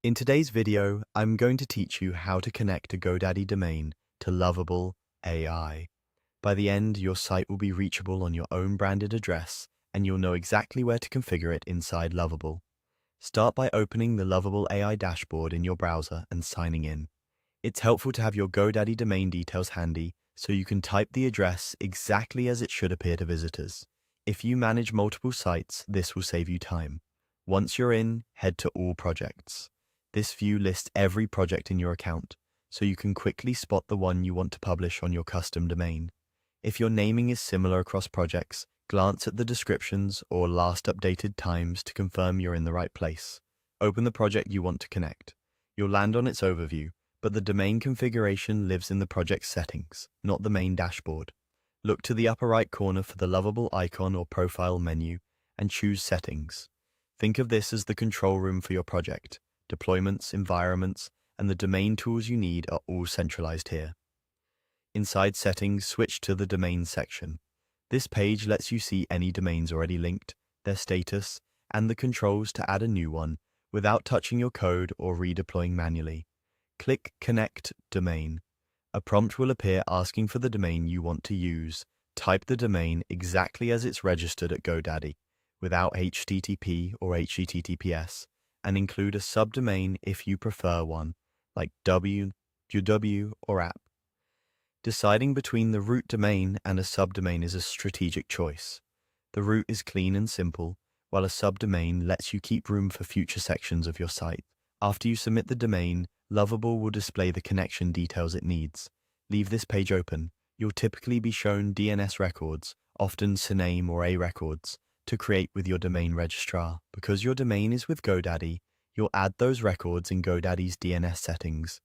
In today's video, I'm going to teach you how to connect a GoDaddy domain to Lovable AI. By the end, your site will be reachable on your own branded address, and you'll know exactly where to configure it inside Lovable. Start by opening the Lovable AI dashboard in your browser and signing in. It's helpful to have your GoDaddy domain details handy so you can type the address exactly as it should appear to visitors. If you manage multiple sites, this will save you time. Once you're in, head to All Projects. This view lists every project in your account, so you can quickly spot the one you want to publish on your custom domain. If your naming is similar across projects, glance at the descriptions or last updated times to confirm you're in the right place. Open the project you want to connect. You'll land on its overview, but the domain configuration lives in the project settings, not the main dashboard. Look to the upper right corner for the Lovable icon or profile menu and choose Settings. Think of this as the control room for your project. Deployments, environments, and the domain tools you need are all centralized here. Inside Settings, switch to the Domains section. This page lets you see any domains already linked, their status, and the controls to add a new one without touching your code or redeploying manually. Click Connect Domain. A prompt will appear asking for the domain you want to use. Type the domain exactly as it's registered at GoDaddy, without HTTP or HTTPS, and include a subdomain if you prefer one, like www or app. Deciding between the root domain and a subdomain is a strategic choice. The root is clean and simple, while a subdomain lets you keep room for future sections of your site. After you submit the domain, Lovable will display the connection details it needs. Leave this page open. You'll typically be shown DNS records, often CNAME or A records, to create with your domain registrar. Because your domain is with GoDaddy, you'll add those records in GoDaddy's DNS settings.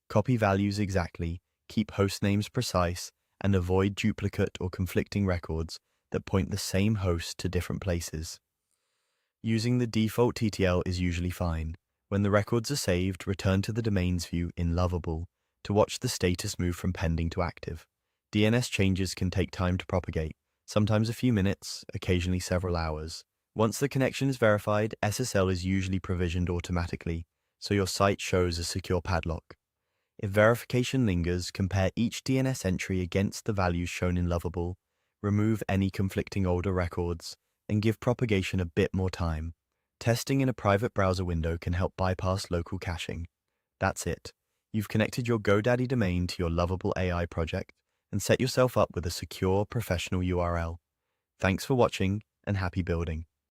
Copy values exactly, keep host names precise, and avoid duplicate or conflicting records that point the same host to different places. Using the default TTL is usually fine. When the records are saved, return to the domains view in Lovable to watch the status move from pending to active. DNS changes can take time to propagate, sometimes a few minutes, occasionally several hours. Once the connection is verified, SSL is usually provisioned automatically, so your site shows a secure padlock. If verification lingers, compare each DNS entry against the values shown in Lovable, remove any conflicting older records, and give propagation a bit more time. Testing in a private browser window can help bypass local caching. That's it. You've connected your GoDaddy domain to your Lovable AI project and set yourself up with a secure, professional URL. Thanks for watching and happy building.